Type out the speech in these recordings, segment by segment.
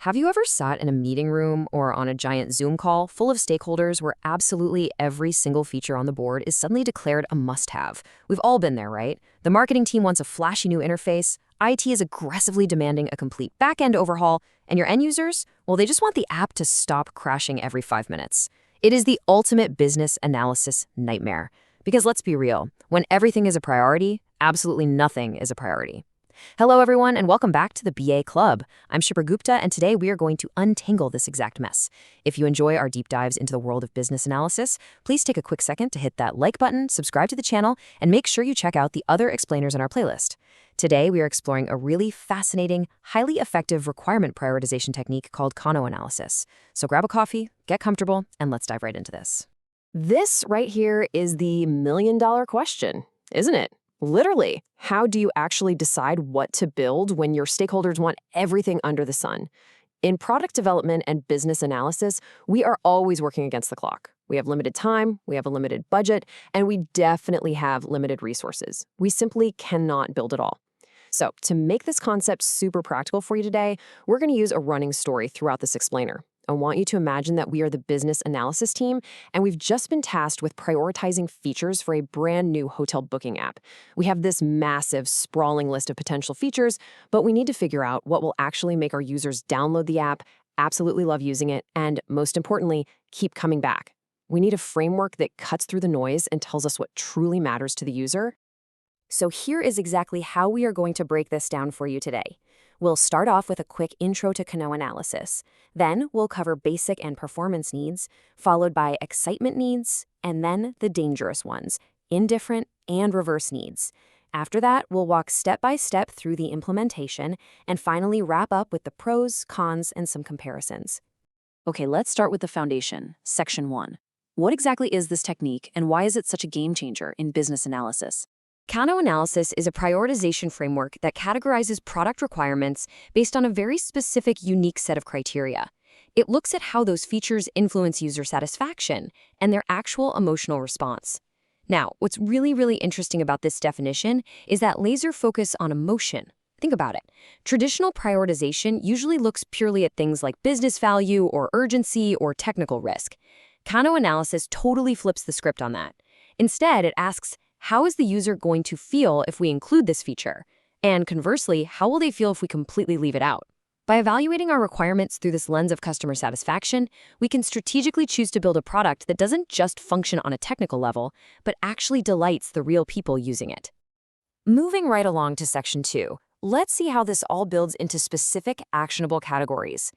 Have you ever sat in a meeting room or on a giant Zoom call full of stakeholders where absolutely every single feature on the board is suddenly declared a must-have? We've all been there, right? The marketing team wants a flashy new interface, IT is aggressively demanding a complete back-end overhaul, and your end users, well, they just want the app to stop crashing every 5 minutes. It is the ultimate business analysis nightmare. Because let's be real, when everything is a priority, absolutely nothing is a priority. Hello, everyone, and welcome back to the BA Club. I'm Shipra Gupta, and today we are going to untangle this exact mess. If you enjoy our deep dives into the world of business analysis, please take a quick second to hit that like button, subscribe to the channel, and make sure you check out the other explainers in our playlist. Today, we are exploring a really fascinating, highly effective requirement prioritization technique called Kano Analysis. So grab a coffee, get comfortable, and let's dive right into this. This right here is the million-dollar question, isn't it? Literally, how do you actually decide what to build when your stakeholders want everything under the sun? In product development and business analysis, we are always working against the clock. We have limited time, we have a limited budget, and we definitely have limited resources. We simply cannot build it all. So, to make this concept super practical for you today, we're going to use a running story throughout this explainer. I want you to imagine that we are the business analysis team, and we've just been tasked with prioritizing features for a brand new hotel booking app. We have this massive, sprawling list of potential features, but we need to figure out what will actually make our users download the app, absolutely love using it, and most importantly, keep coming back. We need a framework that cuts through the noise and tells us what truly matters to the user. So here is exactly how we are going to break this down for you today. We'll start off with a quick intro to Kano analysis. Then we'll cover basic and performance needs, followed by excitement needs, and then the dangerous ones, indifferent and reverse needs. After that, we'll walk step by step through the implementation and finally wrap up with the pros, cons, and some comparisons. Okay, let's start with the foundation, Section 1. What exactly is this technique and why is it such a game changer in business analysis? Kano Analysis is a prioritization framework that categorizes product requirements based on a very specific, unique set of criteria. It looks at how those features influence user satisfaction and their actual emotional response. Now, what's really interesting about this definition is that laser focus on emotion. Think about it. Traditional prioritization usually looks purely at things like business value or urgency or technical risk. Kano Analysis totally flips the script on that. Instead, it asks, how is the user going to feel if we include this feature? And conversely, how will they feel if we completely leave it out? By evaluating our requirements through this lens of customer satisfaction, we can strategically choose to build a product that doesn't just function on a technical level, but actually delights the real people using it. Moving right along to Section 2, let's see how this all builds into specific actionable categories.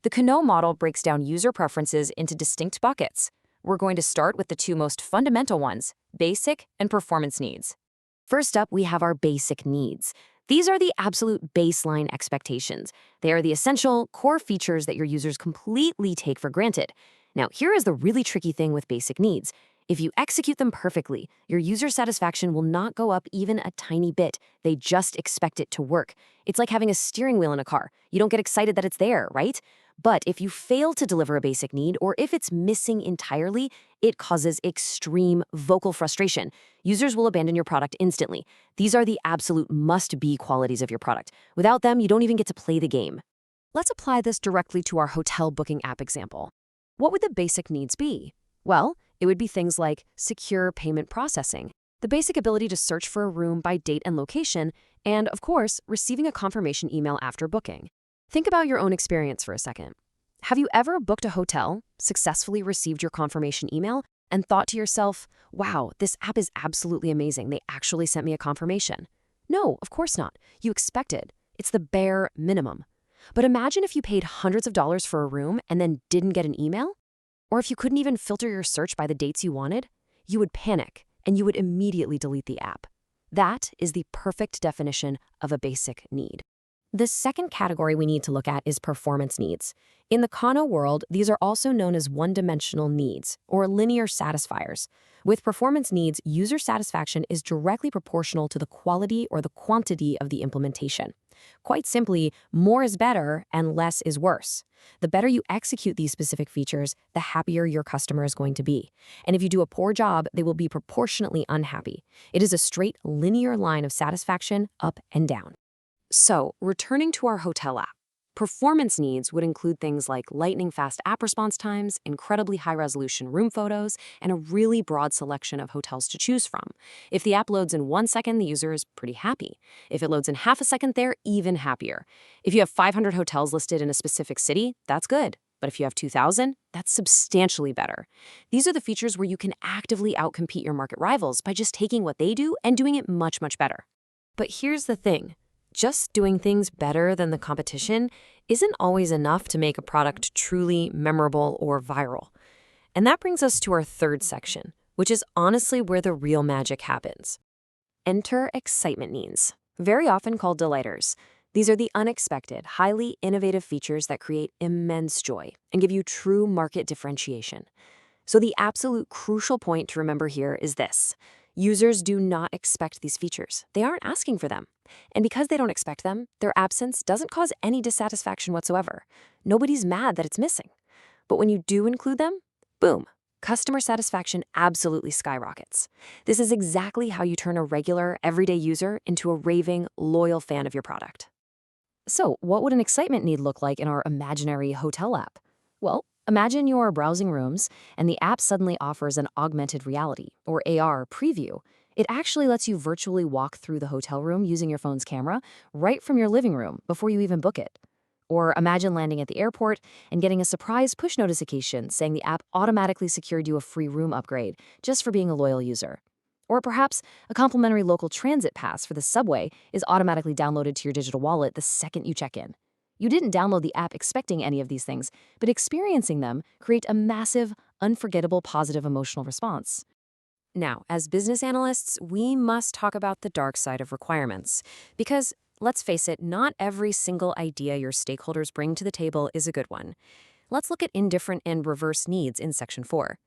The Kano model breaks down user preferences into distinct buckets. We're going to start with the two most fundamental ones, basic and performance needs. First up, we have our basic needs. These are the absolute baseline expectations. They are the essential core features that your users completely take for granted. Now, here is the really tricky thing with basic needs. If you execute them perfectly, your user satisfaction will not go up even a tiny bit. They just expect it to work. It's like having a steering wheel in a car. You don't get excited that it's there, right? But if you fail to deliver a basic need, or if it's missing entirely, it causes extreme vocal frustration. Users will abandon your product instantly. These are the absolute must-be qualities of your product. Without them, you don't even get to play the game. Let's apply this directly to our hotel booking app example. What would the basic needs be? Well, it would be things like secure payment processing, the basic ability to search for a room by date and location, and, of course, receiving a confirmation email after booking. Think about your own experience for a second. Have you ever booked a hotel, successfully received your confirmation email, and thought to yourself, wow, this app is absolutely amazing, they actually sent me a confirmation? No, of course not. You expected. It's the bare minimum. But imagine if you paid hundreds of dollars for a room and then didn't get an email? Or if you couldn't even filter your search by the dates you wanted? You would panic, and you would immediately delete the app. That is the perfect definition of a basic need. The second category we need to look at is performance needs. In the Kano world, these are also known as one-dimensional needs, or linear satisfiers. With performance needs, user satisfaction is directly proportional to the quality or the quantity of the implementation. Quite simply, more is better and less is worse. The better you execute these specific features, the happier your customer is going to be. And if you do a poor job, they will be proportionately unhappy. It is a straight linear line of satisfaction up and down. So, returning to our hotel app. Performance needs would include things like lightning-fast app response times, incredibly high-resolution room photos, and a really broad selection of hotels to choose from. If the app loads in 1 second, the user is pretty happy. If it loads in half a second, they're even happier. If you have 500 hotels listed in a specific city, that's good. But if you have 2,000, that's substantially better. These are the features where you can actively outcompete your market rivals by just taking what they do and doing it much, much better. But here's the thing. Just doing things better than the competition isn't always enough to make a product truly memorable or viral. And that brings us to our third section, which is honestly where the real magic happens. Enter excitement needs, very often called delighters. These are the unexpected, highly innovative features that create immense joy and give you true market differentiation. So the absolute crucial point to remember here is this. Users do not expect these features. They aren't asking for them. And because they don't expect them, their absence doesn't cause any dissatisfaction whatsoever. Nobody's mad that it's missing. But when you do include them, boom, customer satisfaction absolutely skyrockets. This is exactly how you turn a regular, everyday user into a raving, loyal fan of your product. So, what would an excitement need look like in our imaginary hotel app? Well, imagine you're browsing rooms and the app suddenly offers an augmented reality, or AR, preview. It actually lets you virtually walk through the hotel room using your phone's camera right from your living room before you even book it. Or imagine landing at the airport and getting a surprise push notification saying the app automatically secured you a free room upgrade just for being a loyal user. Or perhaps a complimentary local transit pass for the subway is automatically downloaded to your digital wallet the second you check in. You didn't download the app expecting any of these things, but experiencing them create a massive, unforgettable positive emotional response. Now, as business analysts, we must talk about the dark side of requirements. Because, let's face it, not every single idea your stakeholders bring to the table is a good one. Let's look at indifferent and reverse needs in Section 4.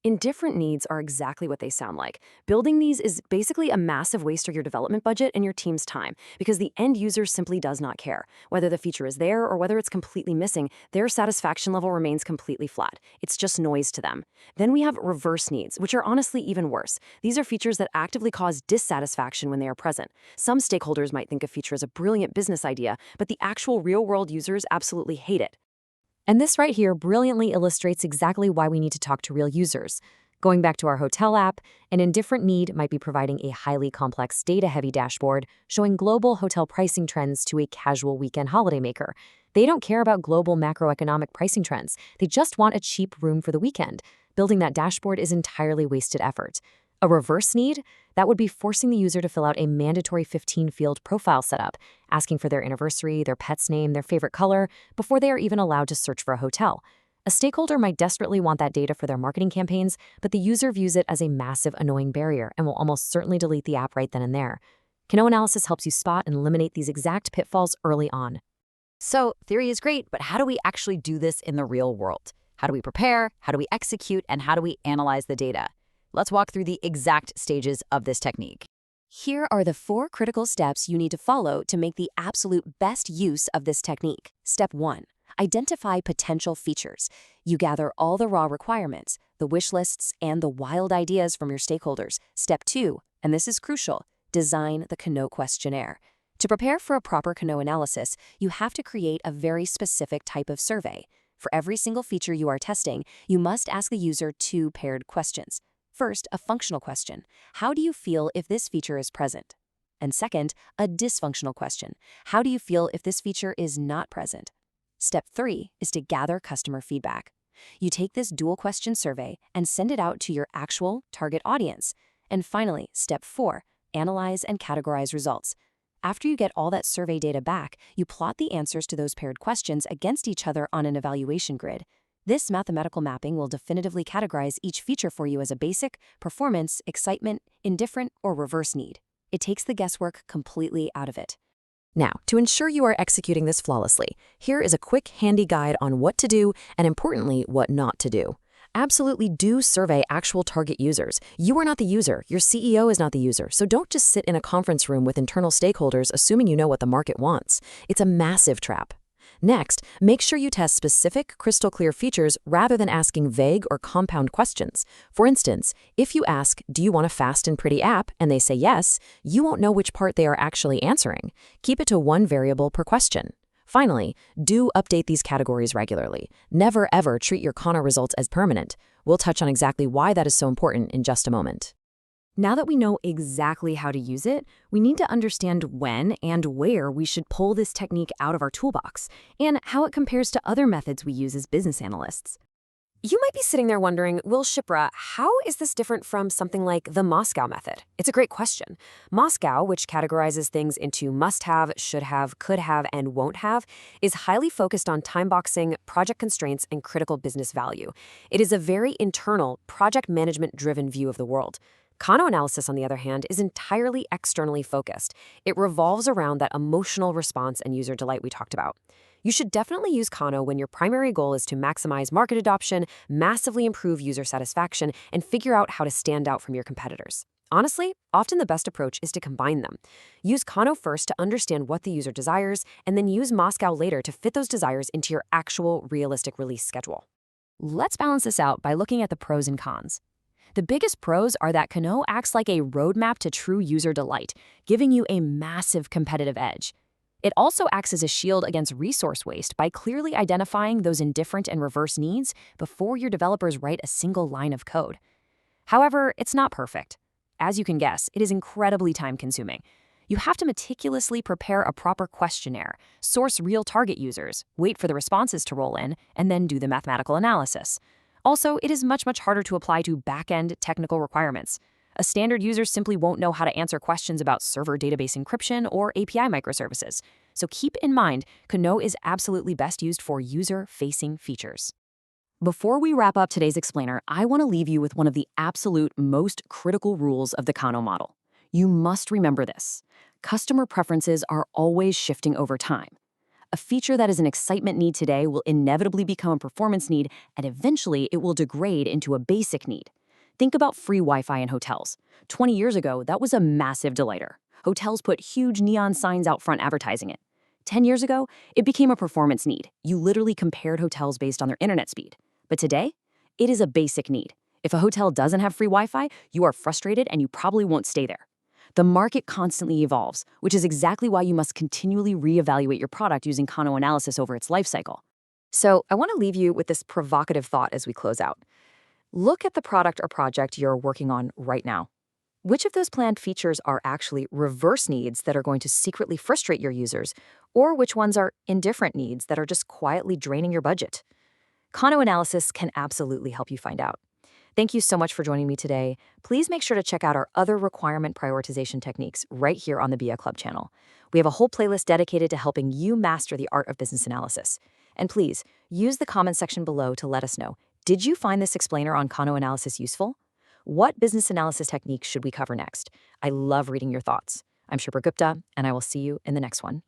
Indifferent needs are exactly what they sound like. Building these is basically a massive waste of your development budget and your team's time, because the end user simply does not care. Whether the feature is there or whether it's completely missing, their satisfaction level remains completely flat. It's just noise to them. Then we have reverse needs, which are honestly even worse. These are features that actively cause dissatisfaction when they are present. Some stakeholders might think a feature is a brilliant business idea, but the actual real-world users absolutely hate it. And this right here brilliantly illustrates exactly why we need to talk to real users. Going back to our hotel app, an indifferent need might be providing a highly complex data-heavy dashboard showing global hotel pricing trends to a casual weekend holidaymaker. They don't care about global macroeconomic pricing trends. They just want a cheap room for the weekend. Building that dashboard is entirely wasted effort. A reverse need? That would be forcing the user to fill out a mandatory 15-field profile setup, asking for their anniversary, their pet's name, their favorite color, before they are even allowed to search for a hotel. A stakeholder might desperately want that data for their marketing campaigns, but the user views it as a massive, annoying barrier and will almost certainly delete the app right then and there. Kano Analysis helps you spot and eliminate these exact pitfalls early on. So, theory is great, but how do we actually do this in the real world? How do we prepare? How do we execute? And how do we analyze the data? Let's walk through the exact stages of this technique. Here are the 4 critical steps you need to follow to make the absolute best use of this technique. Step 1. Identify potential features. You gather all the raw requirements, the wish lists, and the wild ideas from your stakeholders. Step 2, and this is crucial, design the Kano questionnaire. To prepare for a proper Kano analysis, you have to create a very specific type of survey. For every single feature you are testing, you must ask the user 2 paired questions. First, a functional question. How do you feel if this feature is present? And second, a dysfunctional question. How do you feel if this feature is not present? Step 3 is to gather customer feedback. You take this dual question survey and send it out to your actual target audience. And finally, step 4, analyze and categorize results. After you get all that survey data back, you plot the answers to those paired questions against each other on an evaluation grid. This mathematical mapping will definitively categorize each feature for you as a basic, performance, excitement, indifferent, or reverse need. It takes the guesswork completely out of it. Now, to ensure you are executing this flawlessly, here is a quick, handy guide on what to do and, importantly, what not to do. Absolutely do survey actual target users. You are not the user. Your CEO is not the user. So don't just sit in a conference room with internal stakeholders assuming you know what the market wants. It's a massive trap. Next, make sure you test specific, crystal-clear features rather than asking vague or compound questions. For instance, if you ask, "Do you want a fast and pretty app?" and they say yes, you won't know which part they are actually answering. Keep it to 1 variable per question. Finally, do update these categories regularly. Never ever treat your Kano results as permanent. We'll touch on exactly why that is so important in just a moment. Now that we know exactly how to use it, we need to understand when and where we should pull this technique out of our toolbox, and how it compares to other methods we use as business analysts. You might be sitting there wondering, Will Shipra, how is this different from something like the Moscow method? It's a great question. Moscow, which categorizes things into must-have, should-have, could-have, and won't-have, is highly focused on time boxing, project constraints, and critical business value. It is a very internal, project management-driven view of the world. Kano Analysis, on the other hand, is entirely externally focused. It revolves around that emotional response and user delight we talked about. You should definitely use Kano when your primary goal is to maximize market adoption, massively improve user satisfaction, and figure out how to stand out from your competitors. Honestly, often the best approach is to combine them. Use Kano first to understand what the user desires, and then use Moscow later to fit those desires into your actual realistic release schedule. Let's balance this out by looking at the pros and cons. The biggest pros are that Kano acts like a roadmap to true user delight, giving you a massive competitive edge. It also acts as a shield against resource waste by clearly identifying those indifferent and reverse needs before your developers write a single line of code. However, it's not perfect. As you can guess, it is incredibly time-consuming. You have to meticulously prepare a proper questionnaire, source real target users, wait for the responses to roll in, and then do the mathematical analysis. Also, it is much harder to apply to back-end technical requirements. A standard user simply won't know how to answer questions about server database encryption or API microservices. So keep in mind, Kano is absolutely best used for user-facing features. Before we wrap up today's explainer, I want to leave you with one of the absolute most critical rules of the Kano model. You must remember this. Customer preferences are always shifting over time. A feature that is an excitement need today will inevitably become a performance need, and eventually it will degrade into a basic need. Think about free Wi-Fi in hotels. 20 years ago, that was a massive delighter. Hotels put huge neon signs out front advertising it. 10 years ago, it became a performance need. You literally compared hotels based on their internet speed. But today, it is a basic need. If a hotel doesn't have free Wi-Fi, you are frustrated and you probably won't stay there. The market constantly evolves, which is exactly why you must continually reevaluate your product using Kano Analysis over its lifecycle. So I want to leave you with this provocative thought as we close out. Look at the product or project you're working on right now. Which of those planned features are actually reverse needs that are going to secretly frustrate your users, or which ones are indifferent needs that are just quietly draining your budget? Kano Analysis can absolutely help you find out. Thank you so much for joining me today. Please make sure to check out our other requirement prioritization techniques right here on the BIA Club channel. We have a whole playlist dedicated to helping you master the art of business analysis. And please, use the comment section below to let us know, did you find this explainer on Kano Analysis useful? What business analysis technique should we cover next? I love reading your thoughts. I'm Shipra Gupta, and I will see you in the next one.